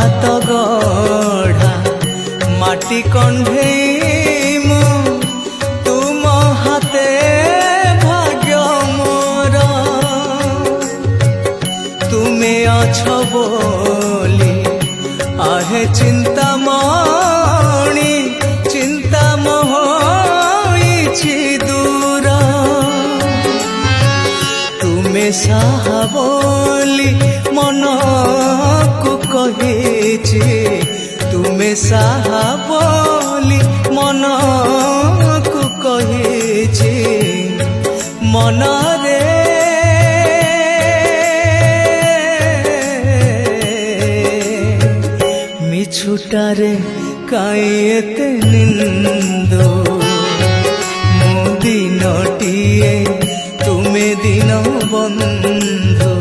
हाथ गढ़ा माटी कंढे मु तुम हाथे भाग्य मोर तुमे अछ बोली आहे चिंता मणि चिंता मोहिछि दूर तुमे साहा बोली मन को कहिछि तुमे साहा बोली मन को कहिछि मन रे मिछुटारे काई एते निंदो मो दिनटिए तुमे दिन बंधु